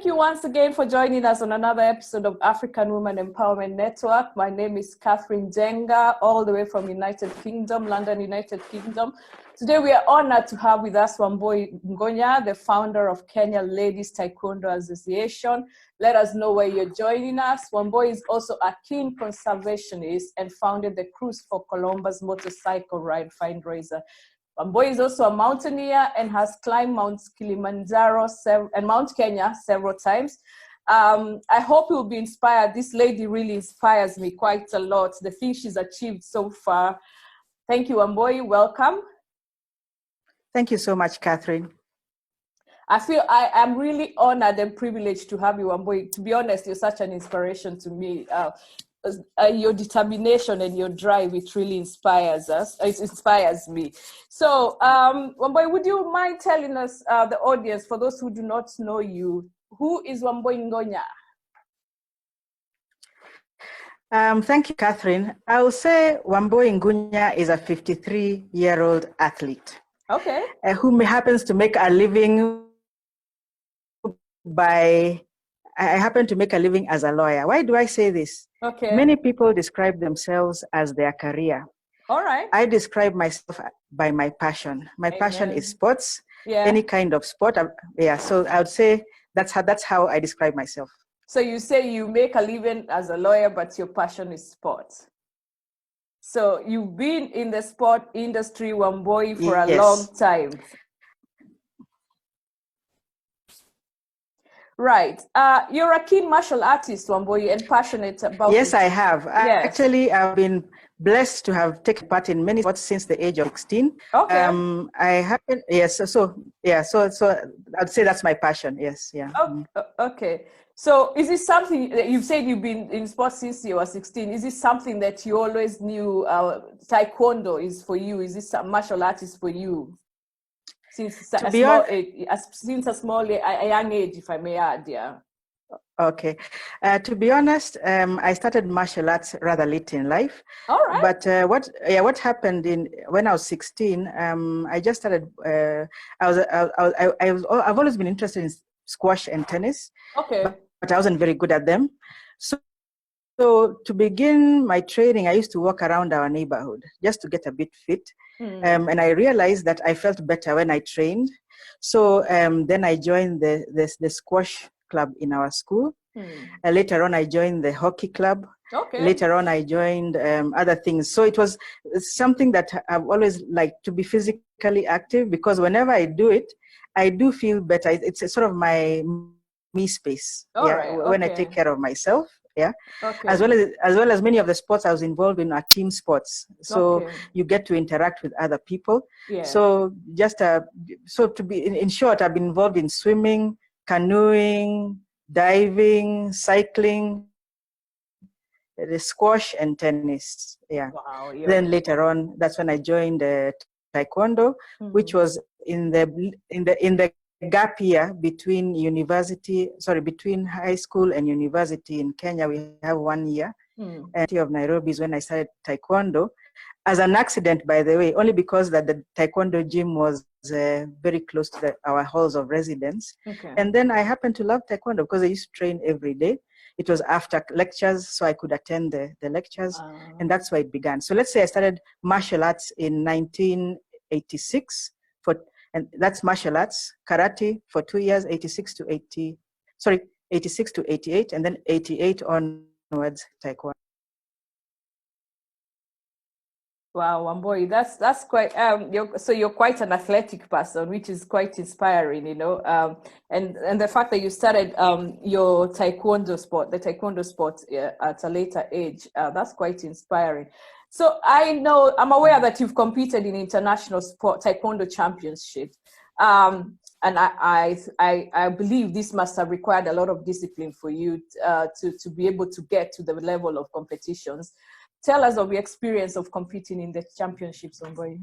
thank you once again for joining us on another episode of African Women Empowerment Network. My name is Catherine Jenga, all the way from United Kingdom, London, United Kingdom. Today we are honored to have with us Wambui Ngunya, the founder of Kenya Ladies Taekwondo Association. Let us know where you're joining us. Wambui is also a keen conservationist and founded the Cruise for Columbus motorcycle ride fundraiser. Wambui is also a mountaineer and has climbed Mount Kilimanjaro and Mount Kenya several times. I hope you'll be inspired. This lady really inspires me quite a lot, the things she's achieved so far. Thank you, Wambui. Welcome. Thank you so much, Catherine. I feel I am really honored and privileged to have you, Wambui. To be honest, you're such an inspiration to me. Your determination and your drive, it really inspires us. It inspires me. So, Wambui, would you mind telling us, the audience, for those who do not know you, who is Wambui Ngunya? Thank you, Catherine. I will say Wambui Ngunya is a 53-year-old athlete. Okay. Who happens to make a living I happen to make a living as a lawyer. Why do I say this? Okay. Many people describe themselves as their career. All right. I describe myself by my passion. My Amen. passion is sports, yeah. Any kind of sport. So I would say that's how I describe myself. So you say you make a living as a lawyer, but your passion is sports. So you've been in the sport industry, Wambui, for a long time. Right. You're a keen martial artist, Wambui, and passionate about Yes, it. I have. Yes. Actually, I've been blessed to have taken part in many sports since the age of 16. Okay. So I'd say that's my passion. Yes. Yeah. Okay. So is this something that you've said you've been in sports since you were 16? Is this something that you always knew Taekwondo is for you? Is this a martial artist for you? Since a young age, if I may add, yeah. Okay. To be honest, I started martial arts rather late in life. All right. But what happened when I was 16? I just started. I've always been interested in squash and tennis. Okay. But I wasn't very good at them. So to begin my training, I used to walk around our neighborhood just to get a bit fit. And I realized that I felt better when I trained. So then I joined the squash club in our school. Later on, I joined the hockey club. Okay. Later on, I joined other things. So it was something that I've always liked, to be physically active, because whenever I do it, I do feel better. It's sort of my me space. Right. When I take care of myself. Yeah. Okay. As well as many of the sports I was involved in are team sports. So you get to interact with other people. Yeah. So to be in short, I've been involved in swimming, canoeing, diving, cycling, the squash and tennis. Yeah. Wow. Yeah. Then later on, that's when I joined Taekwondo, which was in the gap year between high school and university in Kenya. We have 1 year. And the city of Nairobi is when I started Taekwondo, as an accident, by the way, only because that the Taekwondo gym was very close to our halls of residence. Okay. And then I happened to love Taekwondo because I used to train every day. It was after lectures, so I could attend the lectures, and that's where it began. So let's say I started martial arts in 1986 and that's martial arts, karate for 2 years, 86 to 88, and then 88 onwards, Taekwondo. Wow, Wambui, that's quite. You're quite an athletic person, which is quite inspiring, you know. And the fact that you started your Taekwondo sport, the Taekwondo sport, at a later age, that's quite inspiring. So I'm aware that you've competed in international sport Taekwondo championships, and I believe this must have required a lot of discipline for you to be able to get to the level of competitions. Tell us of your experience of competing in the championships, Wambui.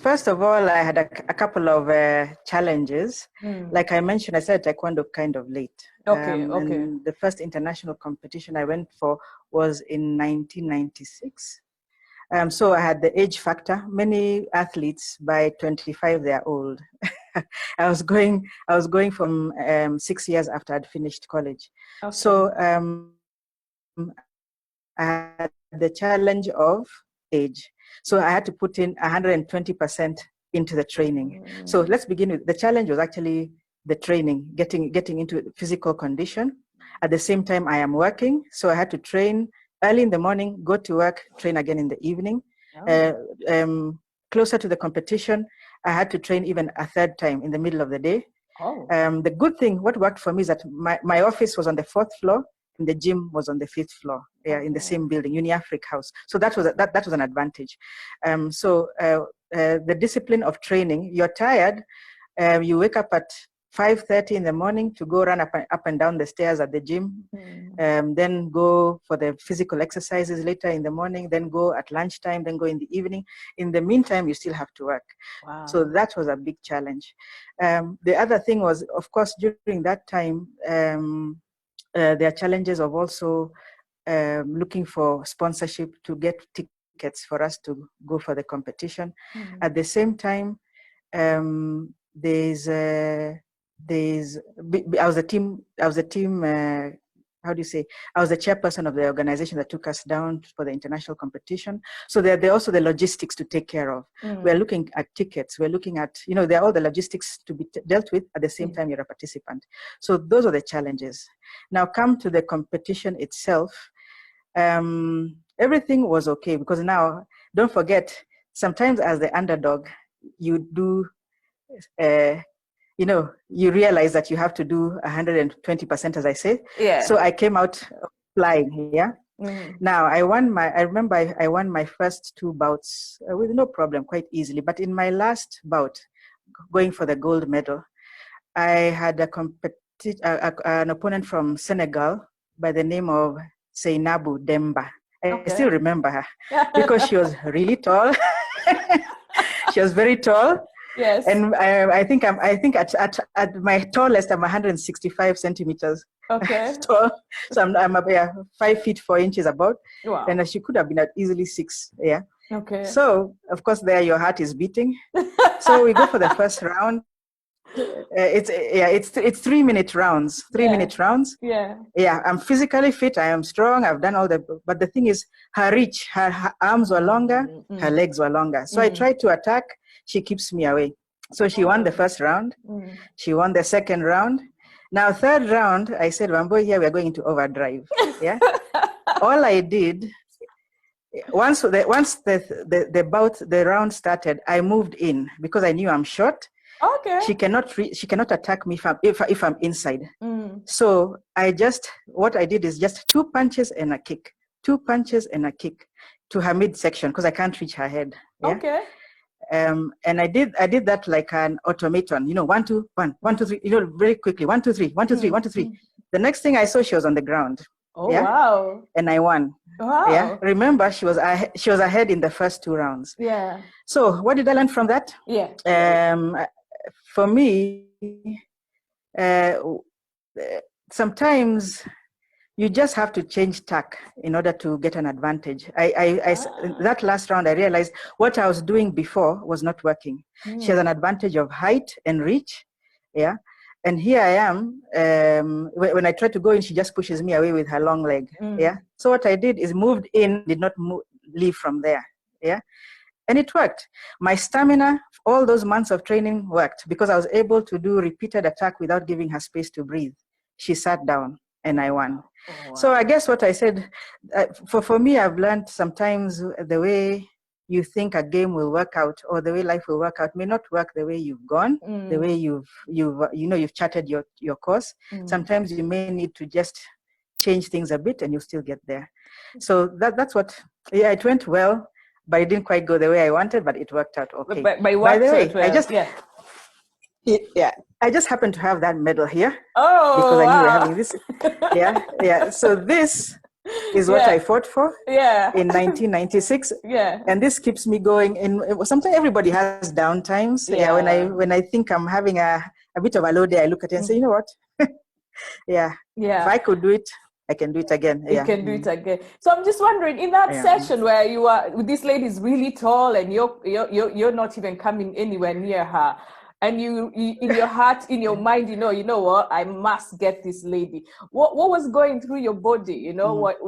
First of all, I had a couple of challenges. Like I mentioned, I started Taekwondo kind of late. Okay. And the first international competition I went for was in 1996. So I had the age factor. Many athletes by 25, they are old. I was going from 6 years after I'd finished college. Okay. So I had the challenge of age. So I had to put in 120% into the training. So let's begin with the challenge was actually the training, getting into physical condition. At the same time, I am working. So I had to train early in the morning, go to work, train again in the evening. Closer to the competition, I had to train even a third time in the middle of the day. The good thing, what worked for me is that my office was on the 4th floor and the gym was on the 5th floor, in the same building, UniAfric House. So that was an advantage. The discipline of training, you're tired, you wake up at 5:30 in the morning to go run up and down the stairs at the gym, then go for the physical exercises later in the morning, then go at lunchtime, then go in the evening. In the meantime, you still have to work. Wow. So that was a big challenge. The other thing was, of course, during that time, there are challenges of also looking for sponsorship to get tickets for us to go for the competition. At the same time, I was a team, how do you say? I was the chairperson of the organization that took us down for the international competition. So there are also the logistics to take care of. We're looking at tickets. We're looking at, there are all the logistics to be dealt with at the same time you're a participant. So those are the challenges. Now come to the competition itself. Everything was okay because now, don't forget, sometimes as the underdog, you do, you realize that you have to do 120%, as I say. Yeah. So I came out flying. Yeah. Now I remember I won my first 2 bouts with no problem, quite easily. But in my last bout, going for the gold medal, I had an opponent from Senegal by the name of Seinabu Demba. I still remember her because she was really tall. She was very tall. Yes. And I think at my tallest, I'm 165 centimeters tall. So I'm 5 feet 4 inches about. Wow. And she could have been at easily 6. Yeah. Okay. So of course there your heart is beating. So we go for the first round. It's 3-minute rounds. 3-minute rounds. Yeah. Yeah. I'm physically fit. I am strong. I've done but the thing is, her reach, her arms were longer, her legs were longer. So I tried to attack. She keeps me away. So she won the first round. She won the second round. Now, third round, I said, Wambui, here we're going into overdrive. Yeah. All I did, once the round started, I moved in because I knew I'm short. Okay. She cannot attack me if I'm inside. So what I did is just 2 punches and a kick. 2 punches and a kick to her midsection because I can't reach her head. Yeah? Okay. And I did that like an automaton, 1, 2, 1, 1, 2, 3, very quickly, 1, 2, 3, 1, 2, 3, 1, 2, 3. The next thing I saw, she was on the ground. Oh, yeah? Wow. And I won. Wow. Yeah. Remember, she was ahead in the first 2 rounds. Yeah. So what did I learn from that? Yeah. For me, sometimes you just have to change tack in order to get an advantage. That last round, I realized what I was doing before was not working. She has an advantage of height and reach. Yeah. And here I am, when I try to go in, she just pushes me away with her long leg. Yeah. So what I did is moved in, did not leave from there. Yeah. And it worked. My stamina, all those months of training worked because I was able to do repeated attack without giving her space to breathe. She sat down and I won. Oh, wow. So I guess what I said, for me, I've learned sometimes the way you think a game will work out or the way life will work out may not work the way you've gone, the way you've charted your course. Sometimes you may need to just change things a bit and you'll still get there. So that's what, it went well, but it didn't quite go the way I wanted, but it worked out okay. By the way, I just happened to have that medal here. Oh, because I knew we were having this. Yeah. So this is what I fought for in 1996. Yeah. And this keeps me going. And sometimes everybody has down times. Yeah. When I think I'm having a bit of a low day, I look at it and say, you know what? If I could do it, I can do it again. You Yeah. can do it again. So I'm just wondering, in that Yeah. session where you are, this lady is really tall and you're not even coming anywhere near her, and you in your heart, in your mind, you know what, I must get this lady. What was going through your body? You know, what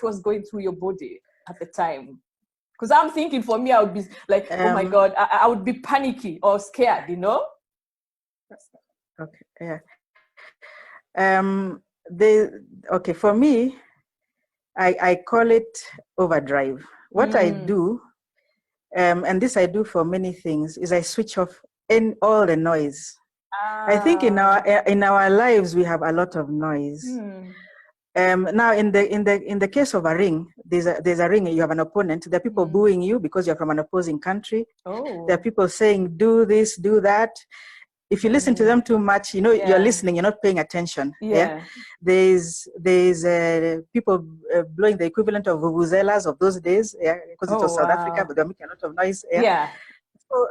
was going through your body at the time? Because I'm thinking, for me, I would be like, oh my God, I would be panicky or scared, you know? Okay. Yeah. Okay, for me, I call it overdrive. What I do, and this I do for many things, is I switch off all the noise. I think in our lives we have a lot of noise. Now in the case of a ring, there's a ring, you have an opponent. There are people booing you because you're from an opposing country. There are people saying, do this, do that. If you listen to them too much, you're listening, you're not paying attention. Yeah. There's people blowing the equivalent of vuvuzelas of those days, because it was South Africa, but they're making a lot of noise. So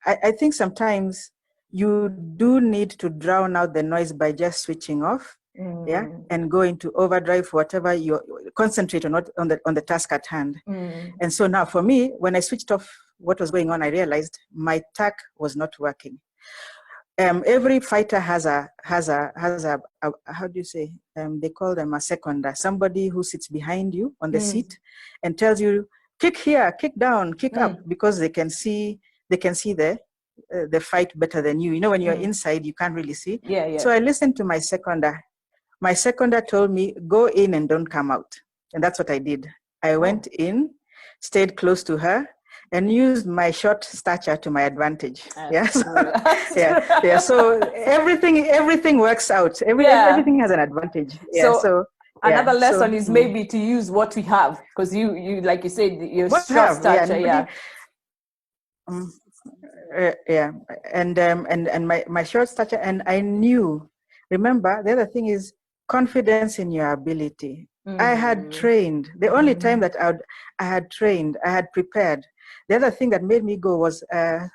I think sometimes you do need to drown out the noise by just switching off, and go into overdrive for whatever you concentrate on the task at hand. And so now for me, when I switched off what was going on, I realized my tack was not working. Every fighter has a how do you say, they call them a seconder, somebody who sits behind you on the seat and tells you, kick here, kick down, kick up, because they can see the fight better than you. When you're inside, you can't really see. So I listened to my seconder. My seconder told me, go in and don't come out. And that's what I did. I went in, stayed close to her, and used my short stature to my advantage. So everything works out. Everything has an advantage. So another lesson is maybe to use what we have, because you like you said, your short stature. And my short stature, and I knew. Remember, the other thing is confidence in your ability. I had trained. The only time that I had trained, I had prepared. The other thing that made me go was a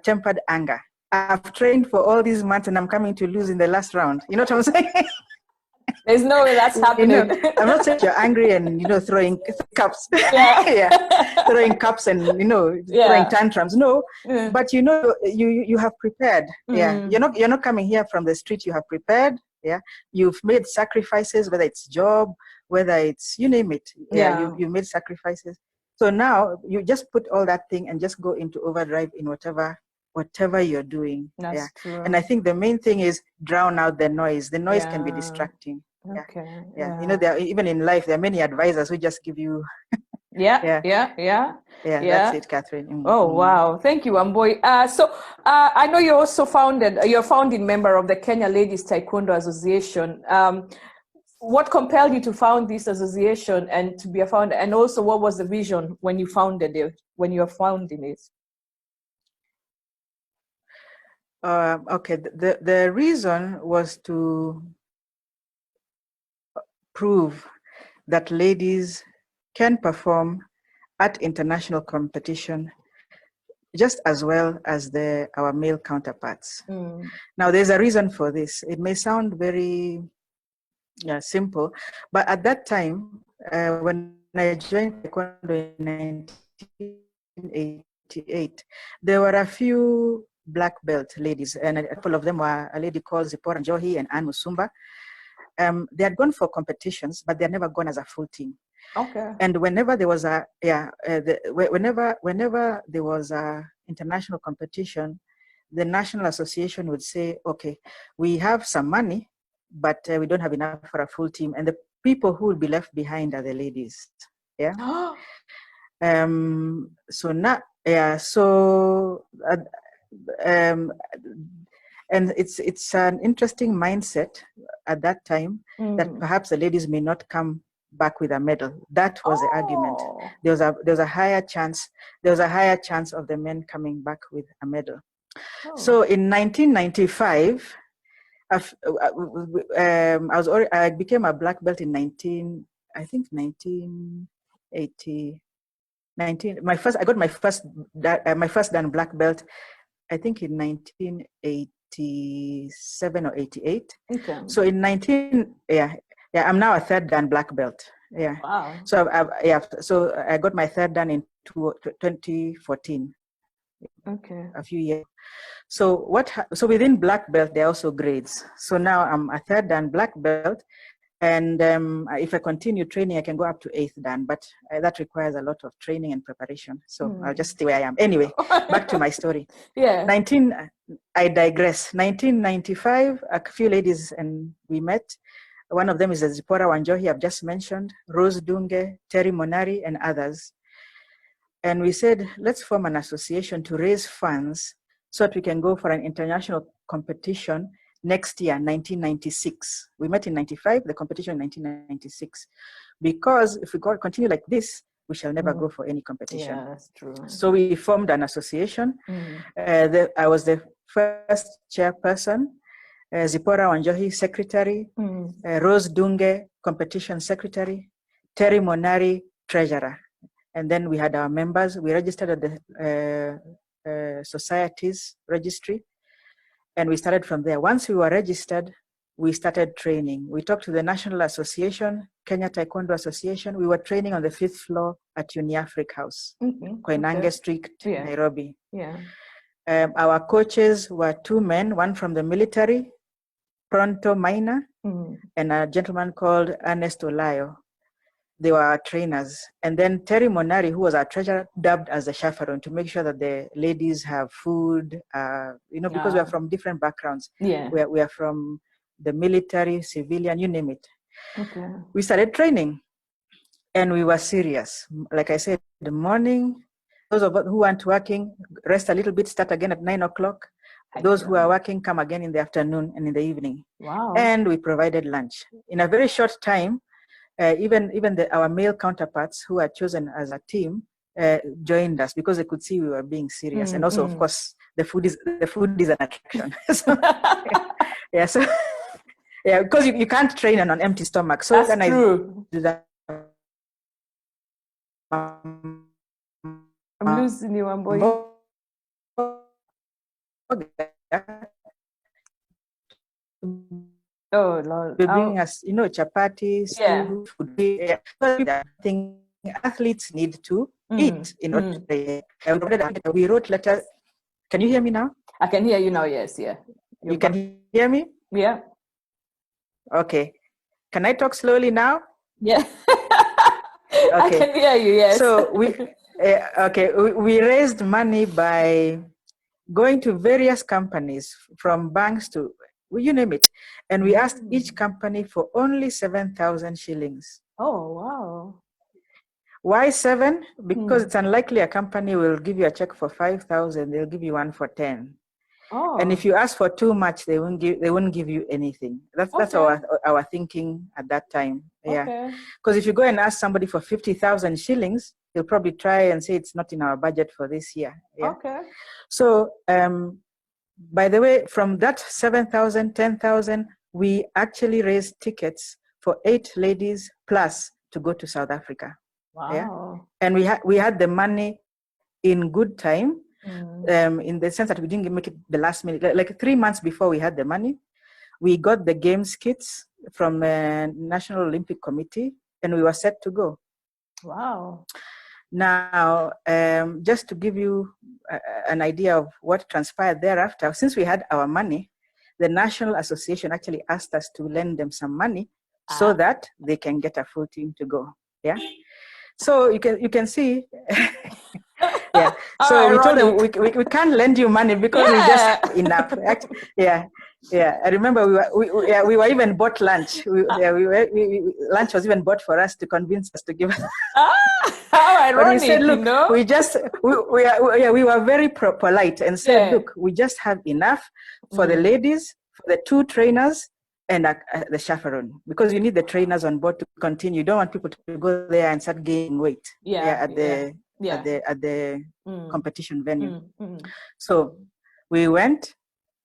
tempered anger. I've trained for all these months and I'm coming to lose in the last round. You know what I'm saying? There's no way that's happening. I'm not saying you're angry and, throwing cups. Throwing cups and, throwing tantrums. No, but you have prepared. You're not coming here from the street. You have prepared. You've made sacrifices, whether it's job, whether it's, you name it. You made sacrifices. So now you just put all that thing and just go into overdrive in whatever you're doing. That's true. And I think the main thing is drown out the noise. The noise can be distracting. Even in life, there are many advisors who just give you. That's it, Catherine. Oh, wow. Thank you, Wambui. So I know you're also you're a founding member of the Kenya Ladies Taekwondo Association. What compelled you to found this association and to be a founder? And also, what was the vision when you founded it, when you were founding it? Okay, the reason was to prove that ladies can perform at international competition just as well as our male counterparts. Now, there's a reason for this. It may sound very simple, but at that time, when I joined Taekwondo in 1988, there were a few black belt ladies, and a couple of them were a lady called Zipporah Njohi and Anne Musumba. They had gone for competitions, but they had never gone as a full team. Okay. And whenever there was whenever there was a international competition, the National Association would say, okay, we have some money, but we don't have enough for a full team. And the people who will be left behind are the ladies. And it's an interesting mindset at that time that perhaps the ladies may not come back with a medal. That was the argument. There was a higher chance of the men coming back with a medal. So in 1995, I became a black belt in 1980. I got my first dan black belt, I think in 1980. 87 or 88. Okay. So in I'm now a third dan black belt. Yeah. Wow. So so I got my third dan in 2014. Okay. A few years. So so within black belt there are also grades. So now I'm a third dan black belt, and if I continue training, I can go up to 8th dan, but that requires a lot of training and preparation. So I'll just stay where I am. Anyway, back to my story. Yeah. I digress. 1995, a few ladies and we met. One of them is Zipporah Wanjohi, I've just mentioned, Rose Dunge, Terry Monari, and others. And we said, let's form an association to raise funds so that we can go for an international competition next year, 1996. We met in 95, the competition in 1996. Because if we continue like this, we shall never go for any competition. Yeah, that's true. So we formed an association. I was the first chairperson, Zipporah Wanjohi, secretary, Rose Dunge, competition secretary, Terry Monari, treasurer. And then we had our members. We registered at the society's registry, and we started from there. Once we were registered, we started training. We talked to the National Association, Kenya Taekwondo Association. We were training on the 5th floor at Uniafric House, Koinange Street, Nairobi. Yeah. Our coaches were two men, one from the military, Pronto Maina, and a gentleman called Ernest Olayo. They were our trainers. And then Terry Monari, who was our treasurer, dubbed as the chaperone to make sure that the ladies have food, because we are from different backgrounds. Yeah. We are from the military, civilian, you name it. Okay. We started training and we were serious. Like I said, the morning, those of us who aren't working, rest a little bit, start again at 9 o'clock. Those who are working come again in the afternoon and in the evening. Wow. And we provided lunch. In a very short time, even our male counterparts who are chosen as a team joined us because they could see we were being serious. And also, of course, the food is an attraction. Because you can't train on an empty stomach. So that's true. I'm losing you, Wambui. Oh Lord! They bring us, chapati, stew, food. Thing athletes need to eat in order to play. We wrote letters. Can you hear me now? I can hear you now. Yes, yeah. You can hear me? Yeah. Okay. Can I talk slowly now? Yeah. Okay. I can hear you. Yes. So we raised money by going to various companies, from banks to you name it, and we asked each company for only 7,000 shillings. Oh wow! Why 7? Because it's unlikely a company will give you a check for 5,000. They'll give you one for 10. Oh. And if you ask for too much, they won't give you anything. That's our thinking at that time. Yeah. Because if you go and ask somebody for 50,000 shillings, they'll probably try and say it's not in our budget for this year. Yeah? Okay. So, by the way, from that 7,000, 10,000, we actually raised tickets for 8 ladies plus to go to South Africa. Wow. Yeah? And we had the money in good time, in the sense that we didn't make it the last minute. Like 3 months before we had the money, we got the games kits from National Olympic Committee, and we were set to go. Wow. Now, just to give you an idea of what transpired thereafter, since we had our money, the National Association actually asked us to lend them some money so that they can get a full team to go. Yeah. So you can see. Yeah. So we told them we can't lend you money because we just have enough. Yeah. I remember we were even bought lunch. Lunch was even bought for us to convince us to give us. How ironic! But we said, look, we were very polite and said, look, we just have enough for the ladies, for the 2 trainers, and the chaperone, because you need the trainers on board to continue. You don't want people to go there and start gaining weight at the competition venue. So we went,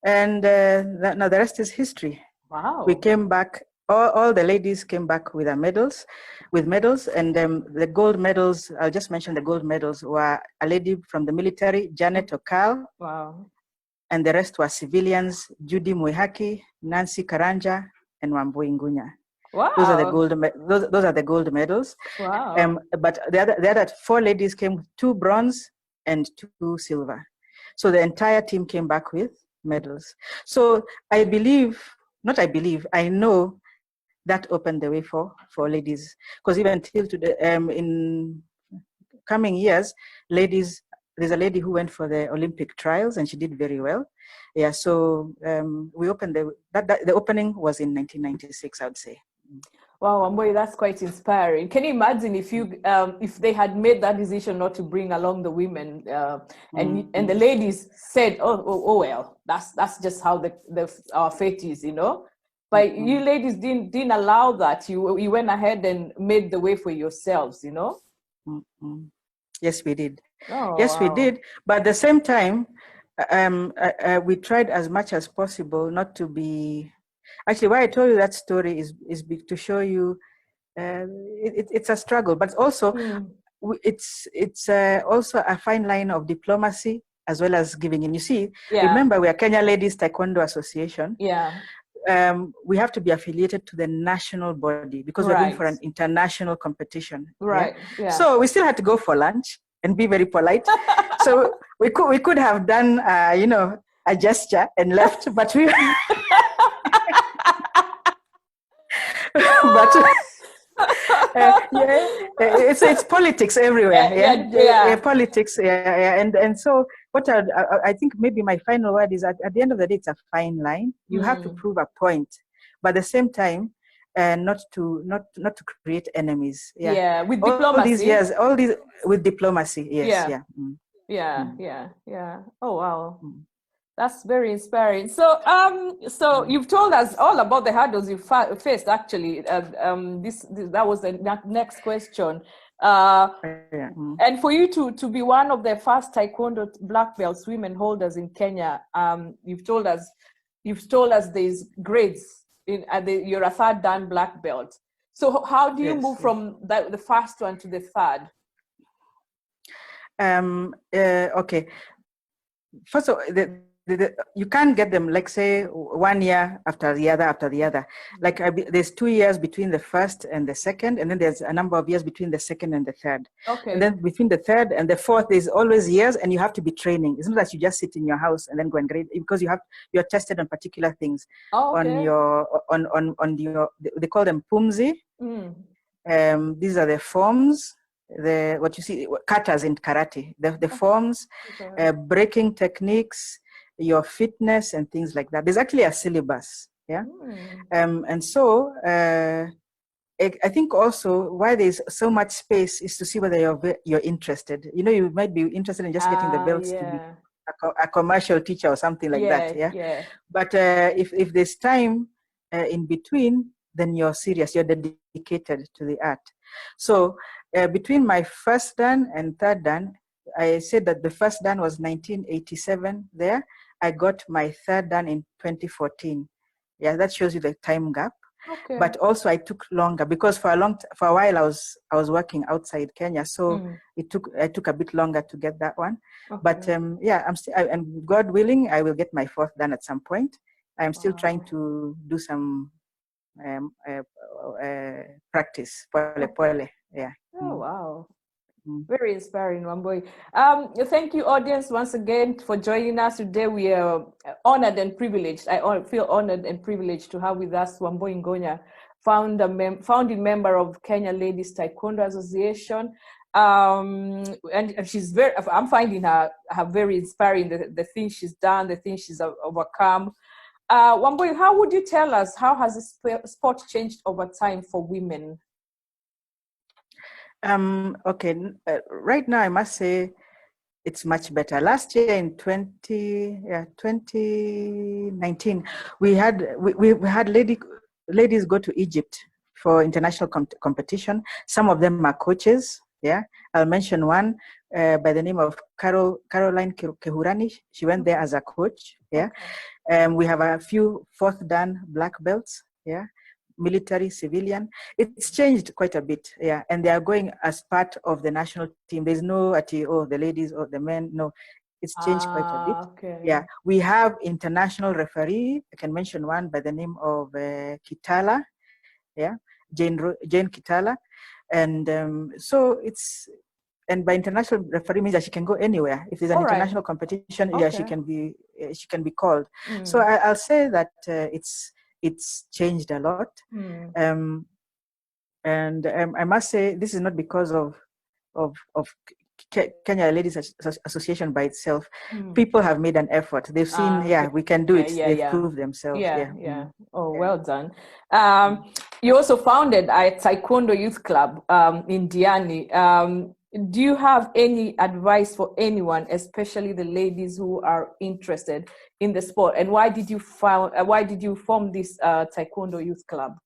and now the rest is history. Wow. We came back. All the ladies came back with medals, and the gold medals. I'll just mention the gold medals were a lady from the military, Janet Okal. Wow. and the rest were civilians: Judy Muihaki, Nancy Karanja, and Wambui Ngunya. Wow. Those are the those are the gold medals. Wow. But the other 4 ladies came 2 bronze and 2 silver. So the entire team came back with medals. So I know that opened the way for ladies, because even till today, in coming years, ladies, there's a lady who went for the Olympic trials and she did very well. Yeah, so we opened the opening was in 1996, I would say. Wow, Wambui, that's quite inspiring. Can you imagine if they had made that decision not to bring along the women, and the ladies said, oh well, that's just how our fate is, you know. But you ladies didn't allow that. You went ahead and made the way for yourselves, you know. Yes, we did. Oh, yes, wow. we did. But at the same time, we tried as much as possible not to be. Actually, why I told you that story is to show you it's a struggle, but also it's also a fine line of diplomacy as well as giving in. You see, remember, we are Kenya Ladies Taekwondo Association. Yeah. We have to be affiliated to the national body because we're going for an international competition. Right. Yeah. So we still had to go for lunch and be very polite. So we could have done a gesture and left, but we but it's politics everywhere. Politics. And so what I think maybe my final word is at the end of the day, it's a fine line. You have to prove a point, but at the same time, not to create enemies. With diplomacy. All these with diplomacy. Yes. Yeah. Oh wow. That's very inspiring. So, you've told us all about the hurdles you faced. Actually, that was the next question. And for you to be one of the first Taekwondo black belts, women holders in Kenya, you've told us there's grades. You're a 3rd dan black belt. So, how do you move from the first one to the 3rd? Okay. First of all, you can't get them, like, say, 1 year after the other. Like there's 2 years between the 1st and the 2nd, and then there's a number of years between the 2nd and the 3rd. Okay. And then between the 3rd and the 4th, there's always years, and you have to be training. It's not that you just sit in your house and then go and grade, because you're tested on particular things. On your they call them pumzi. These are the forms. What you see, katas in karate, the forms, breaking techniques, your fitness and things like that. There's actually a syllabus, and so I think also why there's so much space is to see whether you're interested. You might be interested in just getting the belts to be a commercial teacher or something like that. But if there's time in between, then you're serious, you're dedicated to the art. So between my 1st dan and 3rd dan, I said that the 1st dan was 1987 there. I got my 3rd dan in 2014. Yeah, that shows you the time gap. Okay. But also I took longer because for a while I was working outside Kenya, so I took a bit longer to get that one. Okay. But I'm still, and God willing, I will get my 4th dan at some point. I'm still trying to do some practice. Pole. Yeah. Oh wow. Very inspiring, Wambui. Thank you, audience, once again for joining us today. We are honored and privileged. I feel honored and privileged to have with us Wambui Ngunya, founding member of Kenya Ladies Taekwondo Association. And she's I'm finding her very inspiring, the things she's done, the things she's overcome. Wambui, how would you tell us, how has the sport changed over time for women? Okay, right now I must say it's much better. Last year in 2019, we had ladies go to Egypt for international competition. Some of them are coaches. Yeah, I'll mention one by the name of Caroline Kehurani. She went there as a coach. Yeah, we have a few 4th dan black belts. Yeah. Military, civilian. It's changed quite a bit, and they are going as part of the national team. There's no the ladies or the men. No, It's changed quite a bit. Okay. Yeah, we have international referee. I can mention one by the name of Kitala. Yeah, Jane Kitala, and so it's. And by international referee means that she can go anywhere. If there's an international competition, yeah, she can be called. So I'll say that it's changed a lot. And I must say this is not because of Kenya Ladies Association by itself. People have made an effort. They've seen, we can do it. They've proved themselves. Oh, well done. You also founded a Taekwondo Youth Club in Diani. Do you have any advice for anyone, especially the ladies who are interested in the sport? And why did you form this Taekwondo Youth Club?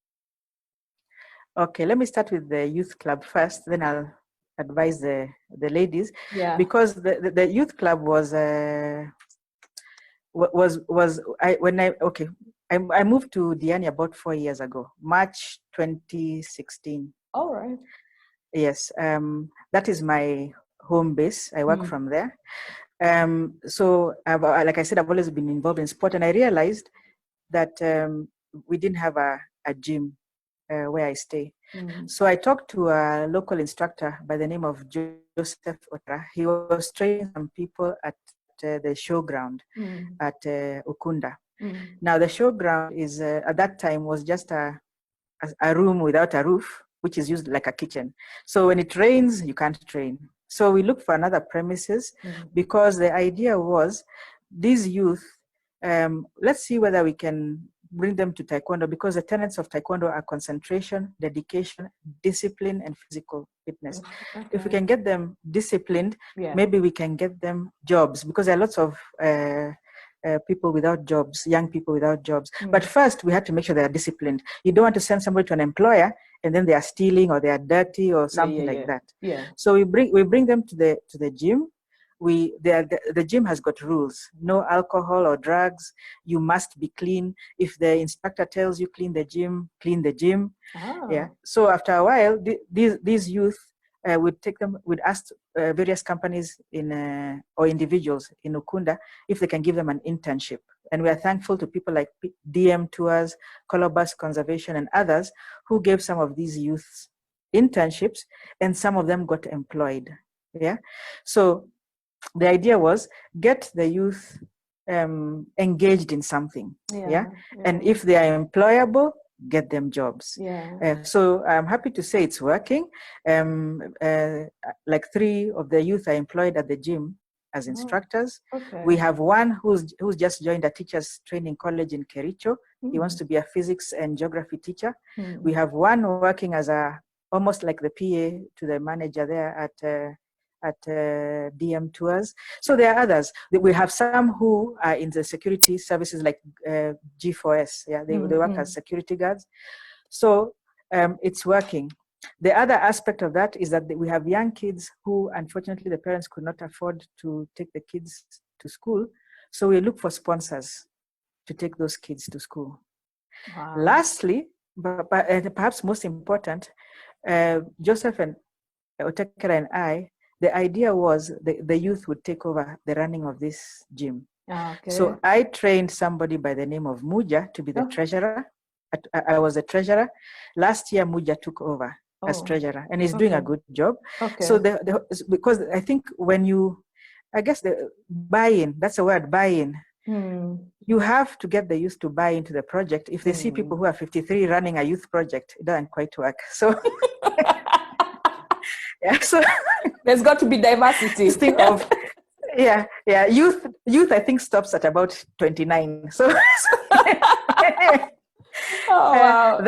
Okay, let me start with the youth club first, then I'll advise the ladies. Yeah. Because the youth club I moved to Diani about 4 years ago, March 2016. All right. Yes, that is my home base. I work from there. So like I said, I've always been involved in sport, and I realized that we didn't have a gym where I stay. So I talked to a local instructor by the name of Joseph Otra. He was training some people at the showground at Ukunda. Now the showground is at that time was just a room without a roof, which is used like a kitchen. So when it rains, you can't train. So we looked for another premises because the idea was these youth, let's see whether we can bring them to Taekwondo, because the tenets of Taekwondo are concentration, dedication, discipline, and physical fitness. Okay. If we can get them disciplined, maybe we can get them jobs, because there are lots of people without jobs, young people without jobs. But first, we had to make sure they are disciplined. You don't want to send somebody to an employer and then they are stealing or they are dirty or something like that. Yeah. So we bring them to the gym. The gym has got rules: no alcohol or drugs. You must be clean. If the instructor tells you clean the gym, clean the gym. Oh. Yeah. So after a while, these youth would ask various companies or individuals in Ukunda if they can give them an internship. And we are thankful to people like DM Tours, Colobus Conservation, and others who gave some of these youths internships, and some of them got employed. Yeah. So the idea was get the youth engaged in something. Yeah. And if they are employable, get them jobs. So I'm happy to say it's working. Like 3 of the youth are employed at the gym as instructors. Okay. We have one who's just joined a teacher's training college in Kericho. He wants to be a physics and geography teacher. We have one working as almost like the PA to the manager there at DM Tours. So there are others. We have some who are in the security services like G4S. Yeah, they work as security guards. So it's working. The other aspect of that is that we have young kids who, unfortunately, the parents could not afford to take the kids to school. So we look for sponsors to take those kids to school. Wow. Lastly, but perhaps most important, Joseph and Otekera and I, the idea was the youth would take over the running of this gym. Okay. So I trained somebody by the name of Muja to be the treasurer. I was the treasurer. Last year, Muja took over as treasurer, and he's doing a good job. Okay. So because I think the buy-in, that's the word, buy-in. You have to get the youth to buy into the project. If they see people who are 53 running a youth project, it doesn't quite work. So yeah, so there's got to be diversity. Youth I think stops at about 29. So anyway, wow.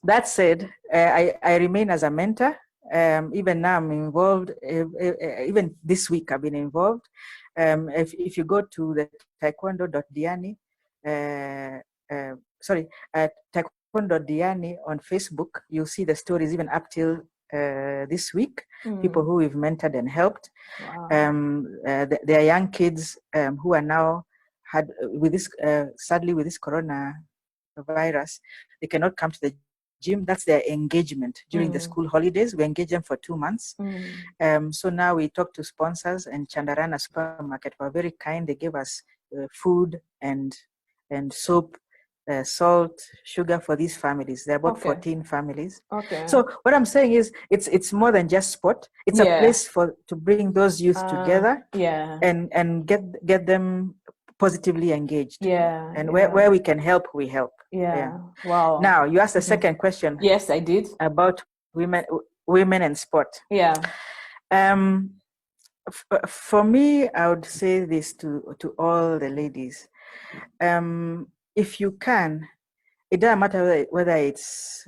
That said, I remain as a mentor. Even now I'm involved. Even this week I've been involved. If you go to the taekwondo.diani, taekwondo.diani on Facebook, you'll see the stories even up till this week, people who we've mentored and helped. Wow. There are young kids who are now sadly with this coronavirus, they cannot come to the gym. That's their engagement during the school holidays. We engage them for 2 months. So now we talk to sponsors, and Chandarana Supermarket were very kind. They gave us food and soap, salt, sugar for these families. There are about 14 families. So what I'm saying is, it's more than just sport. It's a place to bring those youth together, and get them positively engaged. And where we can help, we help. Wow. Now you asked the second question. Yes, I did. About women and sport. For me, I would say this to all the ladies. If you can, it doesn't matter whether it's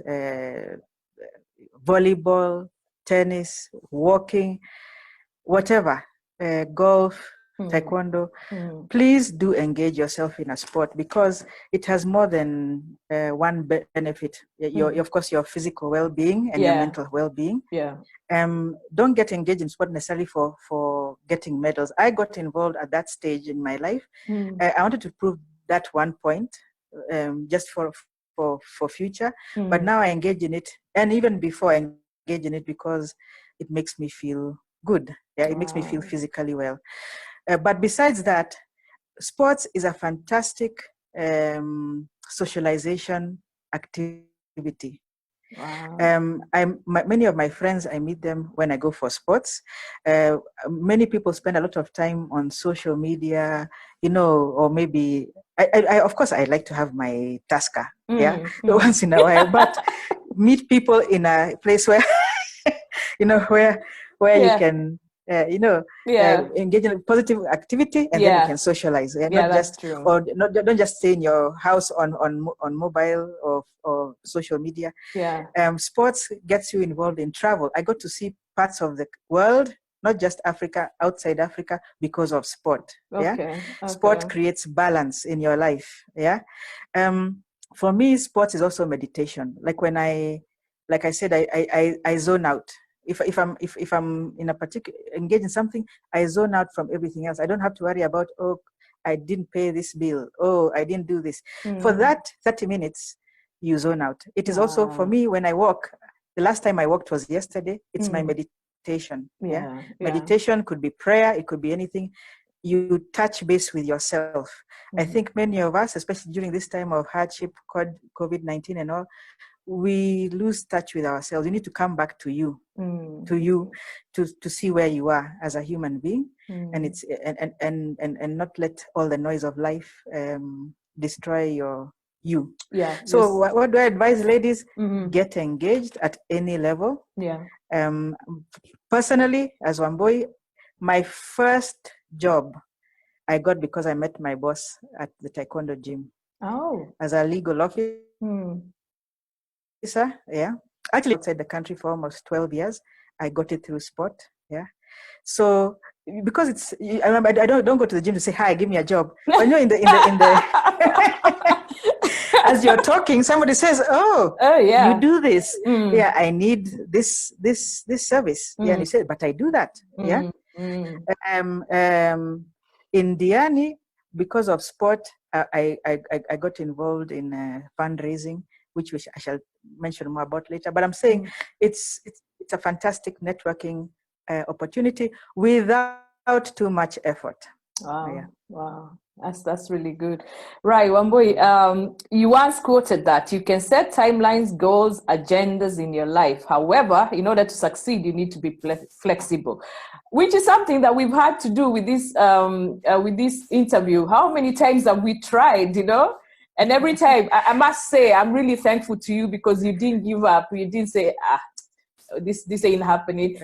volleyball, tennis, walking, whatever, golf, taekwondo, please do engage yourself in a sport, because it has more than one benefit. Of course, your physical well-being and your mental well-being. Don't get engaged in sport necessarily for getting medals. I got involved at that stage in my life. I wanted to prove that one point, just for future. But now I engage in it, and even before I engage in it, because it makes me feel good. It makes me feel physically well. But besides that, sports is a fantastic socialization activity. Many of my friends, I meet them when I go for sports. Many people spend a lot of time on social media, or maybe I of course I like to have my Tasker, once in a while, but meet people in a place where where you can engage in positive activity, and then you can socialize. Don't just stay in your house on mobile or social media. Sports gets you involved in travel. I got to see parts of the world, not just Africa, outside Africa, because of sport. Sport creates balance in your life. For me, sports is also meditation. Like I said, I zone out. If I'm in a particular engaged in something, I zone out from everything else. I don't have to worry about, I didn't pay this bill. I didn't do this. For that 30 minutes, you zone out. It is also for me when I walk. The last time I walked was yesterday. It's my meditation. Meditation could be prayer. It could be anything. You touch base with yourself. I think many of us, especially during this time of hardship, COVID-19 and all, we lose touch with ourselves. You need to come back to you, to see where you are as a human being, and it's and not let all the noise of life destroy you. So what do I advise ladies? Get engaged at any level. Personally, as Wambui, my first job I got because I met my boss at the Taekwondo gym. As a legal officer. Actually outside the country for almost 12 years. I got it through sport. So because it's, I don't go to the gym to say, hi, give me a job. But in the as you're talking, somebody says, you do this. I need this service. And you say, but I do that. In Diani, because of sport, I got involved in fundraising, which I shall mention more about later. But I'm saying it's a fantastic networking opportunity without too much effort. Wow. That's really good. Right, Wambui, you once quoted that you can set timelines, goals, agendas in your life. However, in order to succeed, you need to be flexible, which is something that we've had to do with this interview. How many times have we tried, And every time, I must say, I'm really thankful to you because you didn't give up. You didn't say, this ain't happening.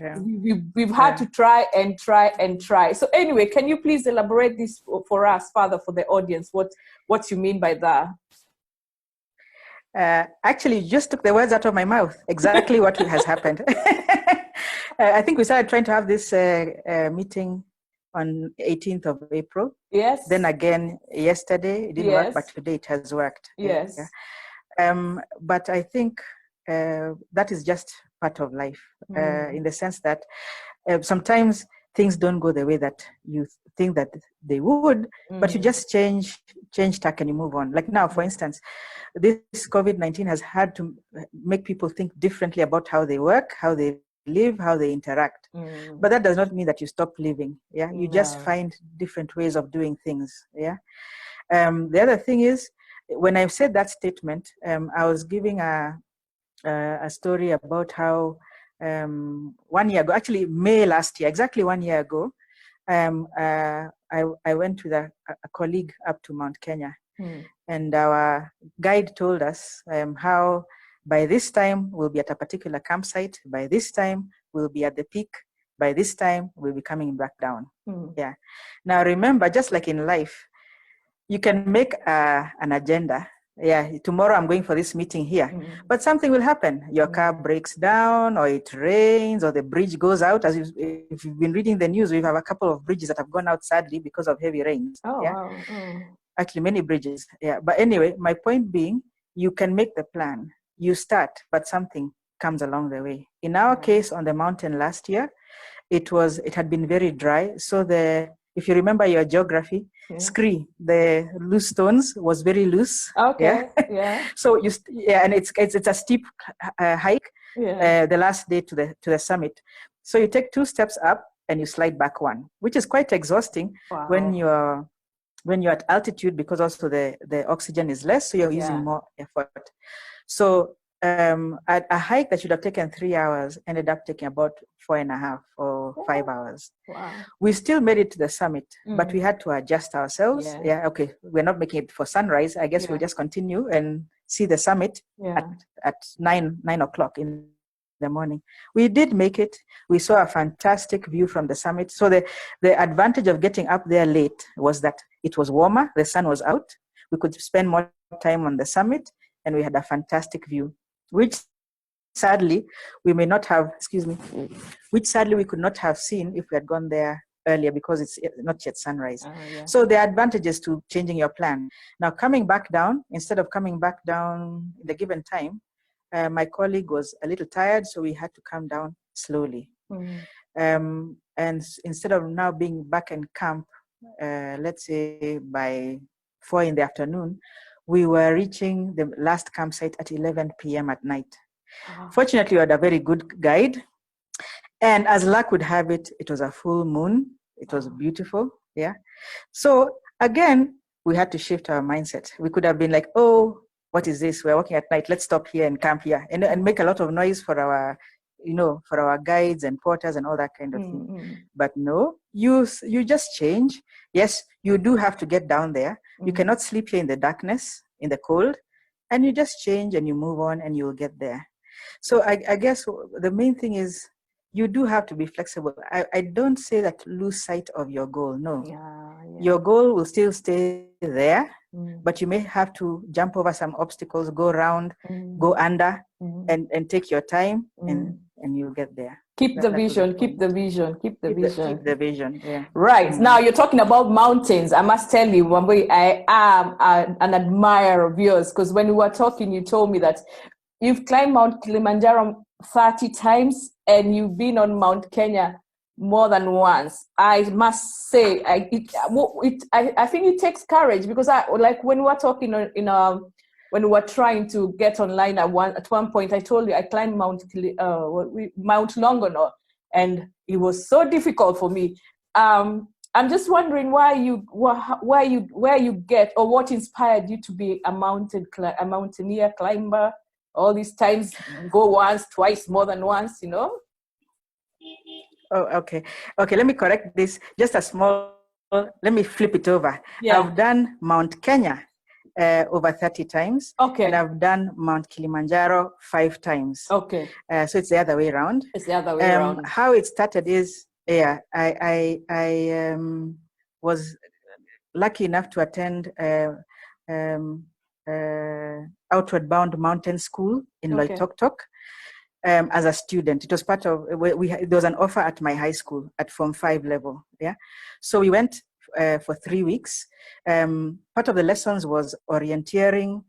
We've had to try and try and try. So anyway, can you please elaborate this for us, Father, for the audience, what you mean by that? Actually, you just took the words out of my mouth. Exactly what has happened. I think we started trying to have this meeting on 18th of April. Yes. Then again, yesterday, it didn't work, but today it has worked. Yes. But I think that is just part of life, in the sense that sometimes things don't go the way that you think that they would, but you just change change tack and you move on. Like now, for instance, this COVID-19 has had to make people think differently about how they work, how they live, how they interact. But that does not mean that you stop living. Yeah, you just find different ways of doing things. Yeah. The other thing is, when I said that statement, I was giving a story about how 1 year ago, actually May last year, exactly 1 year ago, I went with a colleague up to Mount Kenya, and our guide told us how by this time we'll be at a particular campsite, by this time we'll be at the peak, by this time we'll be coming back down. Yeah. Now remember, just like in life, you can make an agenda. Yeah, tomorrow I'm going for this meeting here, but something will happen. Your car breaks down, or it rains, or the bridge goes out. If you've been reading the news, we have a couple of bridges that have gone out sadly because of heavy rains. Actually, many bridges. Yeah, but anyway, my point being, you can make the plan. You start, but something comes along the way. In our case, on the mountain last year, it had been very dry. So if you remember your geography, scree, the loose stones, was very loose. Okay. Yeah. So and it's a steep hike. The last day to the summit. So you take 2 steps up and you slide back 1, which is quite exhausting when you're at altitude, because also the oxygen is less, so you're using more effort. So a hike that should have taken 3 hours ended up taking about 4.5 or 5 hours. We still made it to the summit, but we had to adjust ourselves. Okay, we're not making it for sunrise. I guess we'll just continue and see the summit at 9 o'clock in the morning. We did make it. We saw a fantastic view from the summit. So the advantage of getting up there late was that it was warmer, the sun was out, we could spend more time on the summit, and we had a fantastic view, which sadly we could not have seen if we had gone there earlier, because it's not yet sunrise. So there are advantages to changing your plan. Now, coming back down, instead of coming back down in the given time, my colleague was a little tired, so we had to come down slowly. And instead of now being back in camp, let's say by 4 in the afternoon, we were reaching the last campsite at 11 p.m. at night. Fortunately, we had a very good guide. And as luck would have it, it was a full moon. It was beautiful. Yeah. So again, we had to shift our mindset. We could have been like, oh, what is this? We're working at night. Let's stop here and camp here and make a lot of noise for our guides and porters and all that kind of thing. But no, you just change. Yes, you do have to get down there. You cannot sleep here in the darkness, in the cold, and you just change and you move on and you'll get there. So I guess the main thing is you do have to be flexible. I don't say that lose sight of your goal. No, your goal will still stay there, but you may have to jump over some obstacles, go around, go under, and take your time, and you'll get there. Keep the vision. Yeah. Right. Now you're talking about mountains. I must tell you, Wambui, I am an admirer of yours, because when we were talking, you told me that you've climbed Mount Kilimanjaro 30 times and you've been on Mount Kenya more than once. I must say, I think it takes courage, because when we were talking when we were trying to get online at one point, I told you I climbed Mount Longonot, and it was so difficult for me. I'm just wondering where you get, or what inspired you to be a mountaineer climber all these times, go once, twice, more than once, Oh, okay. Let me correct this. Just a small. Let me flip it over. Yeah. I've done Mount Kenya over 30 times. Okay. And I've done Mount Kilimanjaro 5 times. Okay. So it's the other way around. How it started is, I was lucky enough to attend Outward Bound Mountain School in Loitoktok as a student. It was part of, there was an offer at my high school at Form 5 level. Yeah. So we went for 3 weeks. Part of the lessons was orienteering,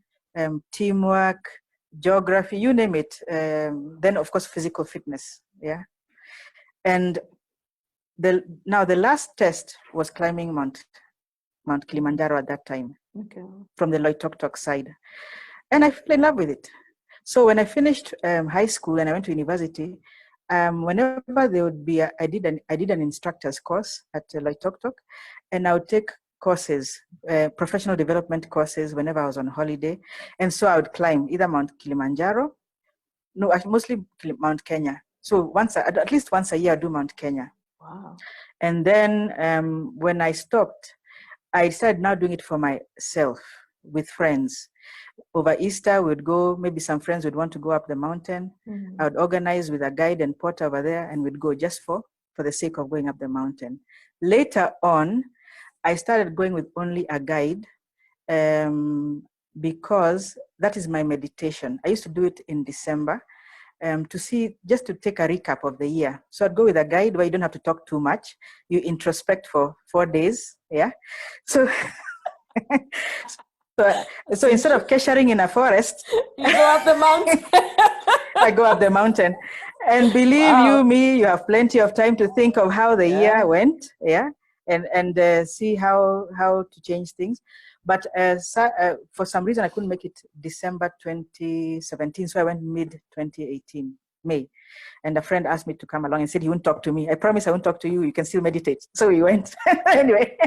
teamwork, geography, you name it. Then of course, physical fitness. Yeah. And the last test was climbing Mount Kilimanjaro at that time. Okay. from the Loitoktok side. And I fell in love with it. So when I finished high school and I went to university, whenever there would be, I did an instructor's course at Loitoktok, and I would take courses, professional development courses whenever I was on holiday. And so I would climb either Mount Kilimanjaro, no, mostly Mount Kenya. So at least once a year, I do Mount Kenya. Wow. And then when I stopped, I started now doing it for myself with friends. Over Easter, we'd go, maybe some friends would want to go up the mountain. I would organize with a guide and porter over there, and we'd go just for the sake of going up the mountain. Later on, I started going with only a guide because that is my meditation. I used to do it in December just to take a recap of the year. So I'd go with a guide where you don't have to talk too much. You introspect for 4 days, yeah? So, so instead of cachering in a forest, you go up the mountain. I go up the mountain. And believe you me, you have plenty of time to think of how the year went, yeah? And see how to change things. But for some reason, I couldn't make it December 2017, so I went mid-2018, May. And a friend asked me to come along and said he wouldn't talk to me. I promise I won't talk to you. You can still meditate. So we went. Anyway,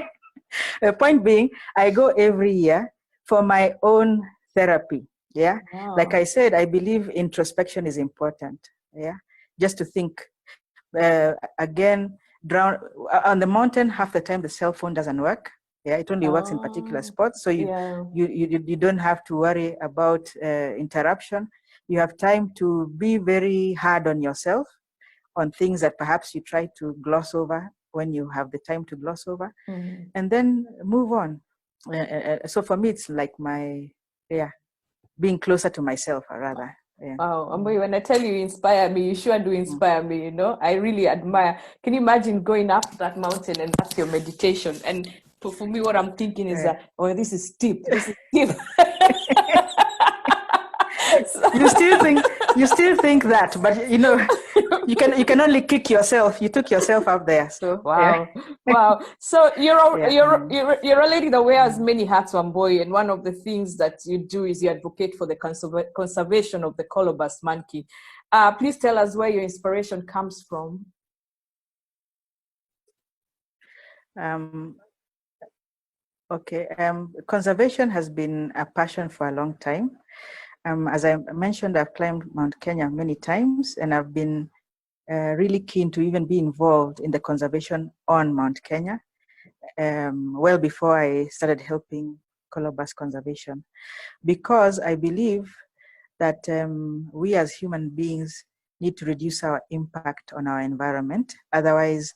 the point being, I go every year for my own therapy, yeah? Wow. Like I said, I believe introspection is important, yeah? Just to think, again, on the mountain, half the time the cell phone doesn't work. Yeah, it only works in particular spots. So you don't have to worry about interruption. You have time to be very hard on yourself on things that perhaps you try to gloss over when you have the time to gloss over, and then move on. So for me, it's like being closer to myself, rather. Yeah. Wow, Wambui, when I tell you inspire me, you sure do inspire me, you know. I really admire. Can you imagine going up that mountain and that's your meditation? And for me, what I'm thinking is that, this is steep. This is steep. You still think that, but you know, you can only kick yourself. You took yourself up there. So wow. So you're a lady that wears many hats, Wambui, and one of the things that you do is you advocate for the conservation of the colobus monkey. Please tell us where your inspiration comes from. Okay. Conservation has been a passion for a long time. As I mentioned, I've climbed Mount Kenya many times, and I've been really keen to even be involved in the conservation on Mount Kenya, well before I started helping colobus conservation, because I believe that we as human beings need to reduce our impact on our environment. Otherwise,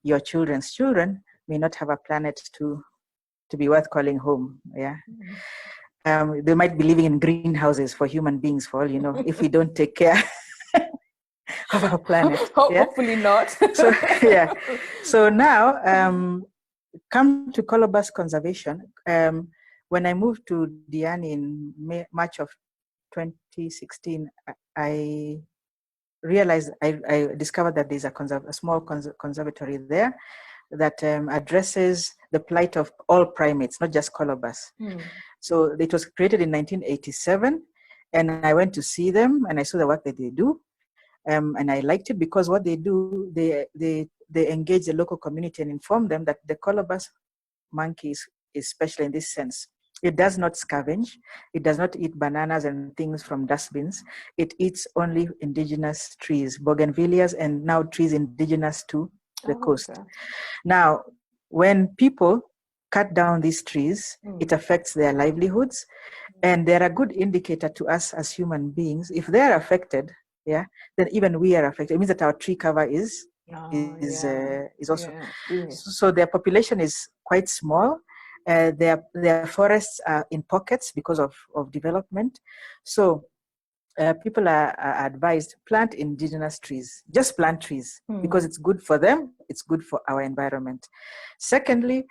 your children's children may not have a planet to be worth calling home. Yeah. They might be living in greenhouses for human beings, for all you know, if we don't take care of our planet. Hopefully not. So now, come to colobus conservation. When I moved to Diani in March of 2016, I realized, I discovered that there's a small conservatory there that addresses the plight of all primates, not just colobus. So it was created in 1987, and I went to see them, and I saw the work that they do, and I liked it because what they do, they engage the local community and inform them that the colobus monkey is special in this sense. It does not scavenge. It does not eat bananas and things from dustbins. It eats only indigenous trees, bougainvilleas, and now trees indigenous to the coast. Okay. Now, when people cut down these trees, it affects their livelihoods, and they're a good indicator to us as human beings. If they're affected, then even we are affected. It means that our tree cover is also. So their population is quite small. Their forests are in pockets because of development. So people are advised, plant indigenous trees. Just plant trees because it's good for them. It's good for our environment. Secondly,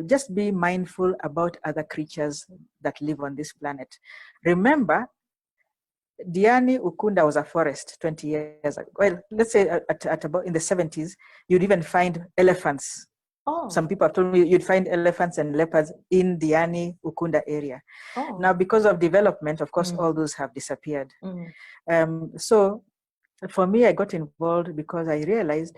just be mindful about other creatures that live on this planet. Remember, Diani Ukunda was a forest 20 years ago. Well, let's say at about in the 70s, you'd even find elephants Some people have told me you'd find elephants and leopards in Diani, Ukunda area. Now, because of development, of course, all those have disappeared. So for me, I got involved because I realized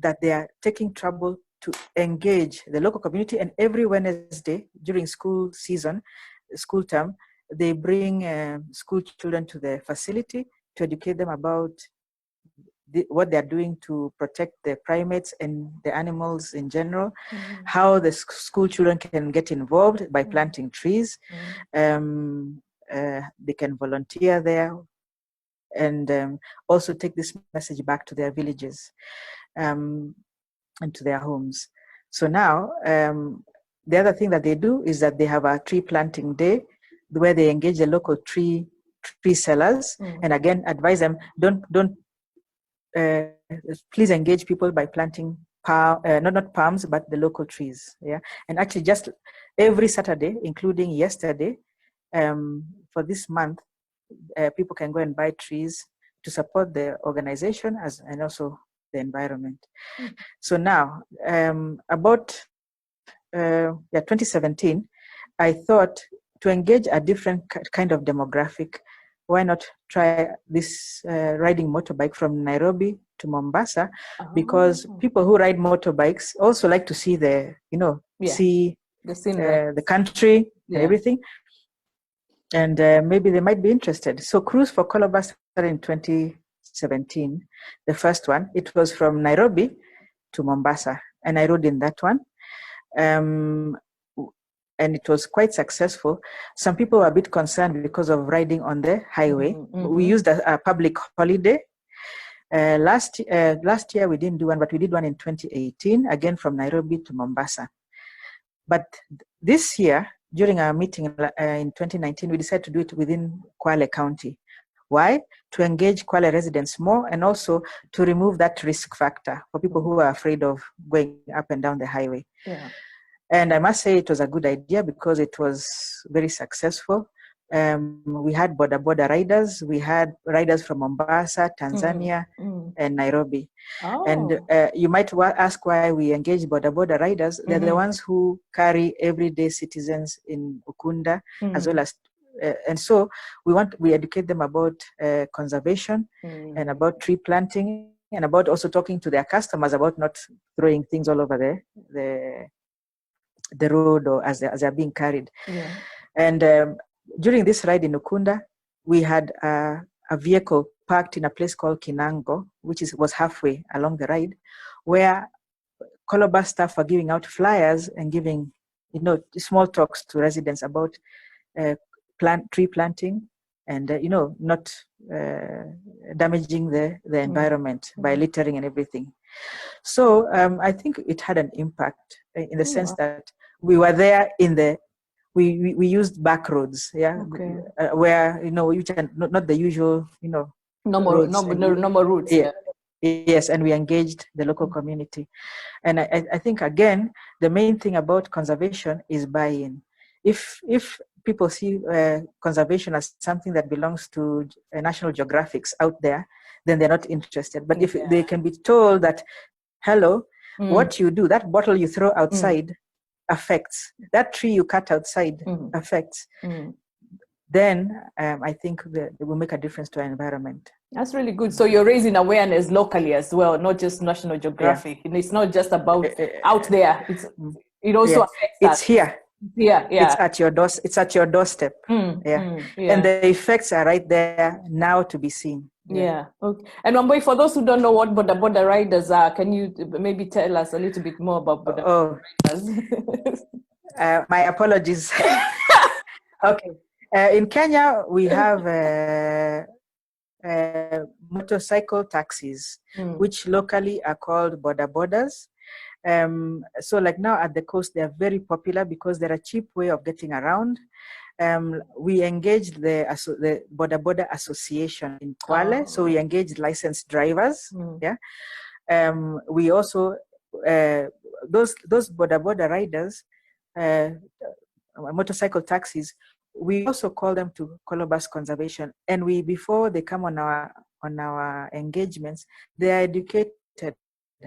that they are taking trouble to engage the local community, and every Wednesday during school season, school term, they bring school children to the facility to educate them about what they're doing to protect the primates and the animals in general, how the school children can get involved by planting trees. They can volunteer there, and also take this message back to their villages and to their homes. So now, the other thing that they do is that they have a tree planting day where they engage the local tree sellers, and again advise them, don't please engage people by planting not palms, but the local trees. Yeah, and actually just every Saturday, including yesterday, for this month, people can go and buy trees to support the organization and also the environment. So now, about 2017, I thought to engage a different kind of demographic, why not try this riding motorbike from Nairobi to Mombasa? Because people who ride motorbikes also like to see see the country and everything. And maybe they might be interested. So Cruise for Calabar started in 2017, the first one. It was from Nairobi to Mombasa, and I rode in that one. And it was quite successful. Some people were a bit concerned because of riding on the highway. We used a public holiday. Last year we didn't do one, but we did one in 2018, again from Nairobi to Mombasa. But this year, during our meeting in 2019, we decided to do it within Kwale County. Why? To engage Kwale residents more, and also to remove that risk factor for people who are afraid of going up and down the highway. Yeah. And I must say it was a good idea because it was very successful. We had boda riders. We had riders from Mombasa, Tanzania, and Nairobi. And you might ask why we engage boda riders. They're the ones who carry everyday citizens in Ukunda, as well as, and so we educate them about conservation and about tree planting, and about also talking to their customers about not throwing things all over the road or as they're being carried. Yeah. And during this ride in Ukunda, we had a vehicle parked in a place called Kinango, which was halfway along the ride, where Calabar staff were giving out flyers and giving, small talks to residents about tree planting and, not damaging the environment by littering and everything. So I think it had an impact in the sense that we were there we used back roads, where, you can, not the usual, normal routes. Yeah. Yes, and we engaged the local community. And I think, again, the main thing about conservation is buy-in. If people see conservation as something that belongs to National Geographics out there, then they're not interested. But if they can be told that, hello, what you do, that bottle you throw outside affects, that tree you cut outside affects, then I think it will make a difference to our environment. That's really good. So you're raising awareness locally as well, not just National Geographic. Yeah. It's not just about out there. It also affects us. It's here. Yeah. It's at your doorstep. And the effects are right there now to be seen. Yeah. Okay. And Wambui, for those who don't know what boda riders are, can you maybe tell us a little bit more about boda riders? My apologies. Okay. In Kenya, we have motorcycle taxis, which locally are called bodas. So like now at the coast, they're very popular because they're a cheap way of getting around. We engaged the Boda Association in Kwale, so we engaged licensed drivers. We also those boda riders, motorcycle taxis, we also call them to Calabar's conservation, and before they come on our engagements, they are educated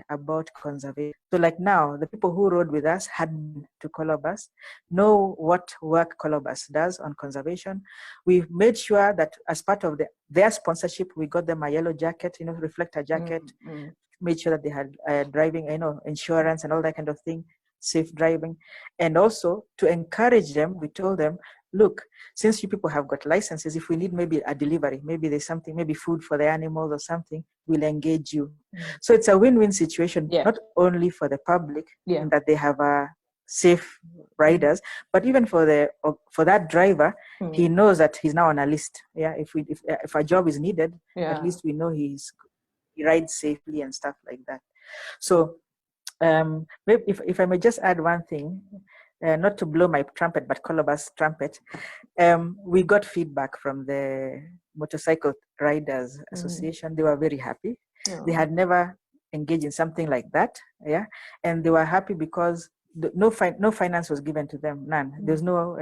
about conservation. So like now, the people who rode with us had been to Colobus, know what work Colobus does on conservation. We've made sure that as part of their sponsorship, we got them a yellow jacket, reflector jacket, made sure that they had driving, insurance and all that kind of thing, safe driving. And also to encourage them, we told them, look, since you people have got licenses, if we need maybe a delivery, maybe there's something, maybe food for the animals or something, we'll engage you. So it's a win-win situation, not only for the public, in that they have safe riders, but even for that driver, he knows that he's now on a list. Yeah, if a job is needed, at least we know he rides safely and stuff like that. So maybe if I may just add one thing, not to blow my trumpet, but Colobus trumpet, we got feedback from the Motorcycle Riders Association. They were very happy. They had never engaged in something like that, and they were happy because no finance was given to them, none. There's no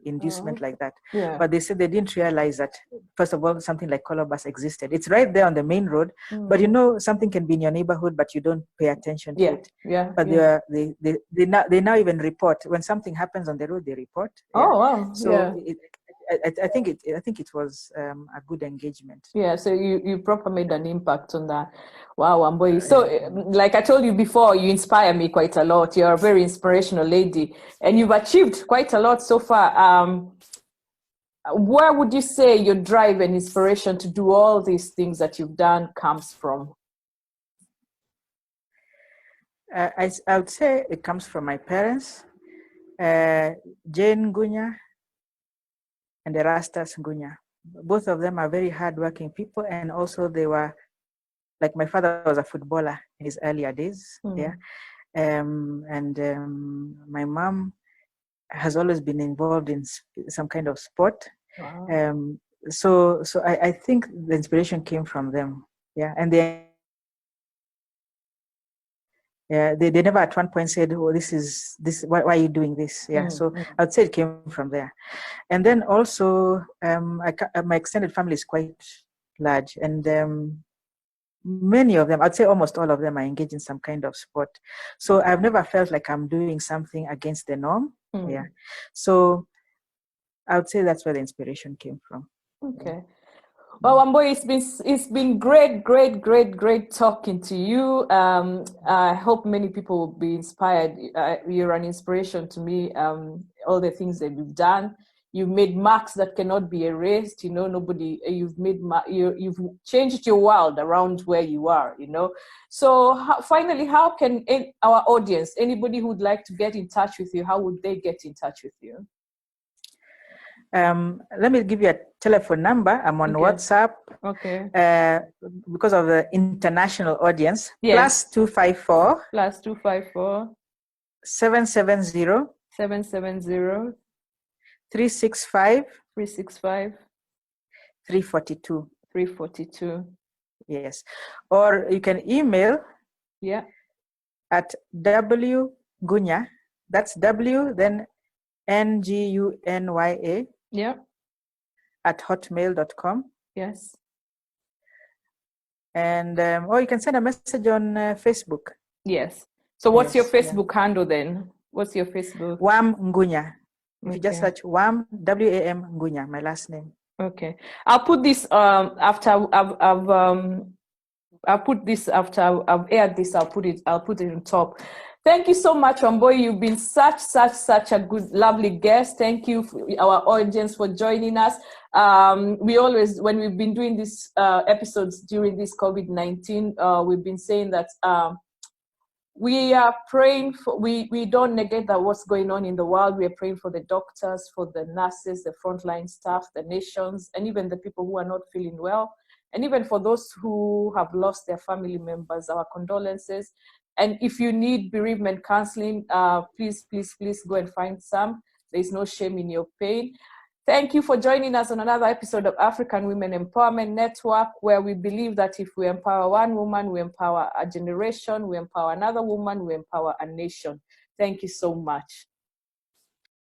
inducement like that. But they said they didn't realize that, first of all, something like Colobus existed. It's right there on the main road, but something can be in your neighborhood, but you don't pay attention to it. But they now even report when something happens on the road. They report. Oh wow! So I think it was a good engagement. Yeah, so you proper made an impact on that. Wow, Wambui. So, like I told you before, you inspire me quite a lot. You're a very inspirational lady, and you've achieved quite a lot so far. Where would you say your drive and inspiration to do all these things that you've done comes from? I would say it comes from my parents, Jane Ngunya and Erastus Ngunya. Both of them are very hardworking people, and also they were, like, my father was a footballer in his earlier days, and my mom has always been involved in some kind of sport. Wow. So I think the inspiration came from them, and they never at one point said, "Oh, this why are you doing this?" So I would say it came from there. And then also my extended family is quite large, and many of them, I'd say almost all of them, are engaged in some kind of sport. So I've never felt like I'm doing something against the norm. So I would say that's where the inspiration came from. Okay. Well, Wambui, it's been great talking to you. I hope many people will be inspired. You're an inspiration to me. All the things that you've done, you've made marks that cannot be erased. You've changed your world around where you are. So finally, how can our audience, anybody who'd like to get in touch with you, how would they get in touch with you? Let me give you a telephone number. I'm on WhatsApp. Okay. Because of the international audience. Yes. +254. +254. 770. 770. 365. 365. 342. 342. Yes. Or you can email. At Ngunya. That's W, then Ngunya. At hotmail.com. Yes. And or you can send a message on Facebook. Yes. So what's your Facebook handle then? What's your Facebook? Wam Ngunya. If you just search Wam, WAM Ngunya, my last name. Okay. I'll put this after I've aired this. I'll put it on top. Thank you so much, Wambui. You've been such a good, lovely guest. Thank you, our audience, for joining us. We always, when we've been doing these episodes during this COVID-19, we've been saying that we are praying for, we don't negate that what's going on in the world. We are praying for the doctors, for the nurses, the frontline staff, the nations, and even the people who are not feeling well. And even for those who have lost their family members, our condolences. And if you need bereavement counseling, please go and find some. There's no shame in your pain. Thank you for joining us on another episode of African Women Empowerment Network, where we believe that if we empower one woman, we empower a generation, we empower another woman, we empower a nation. Thank you so much.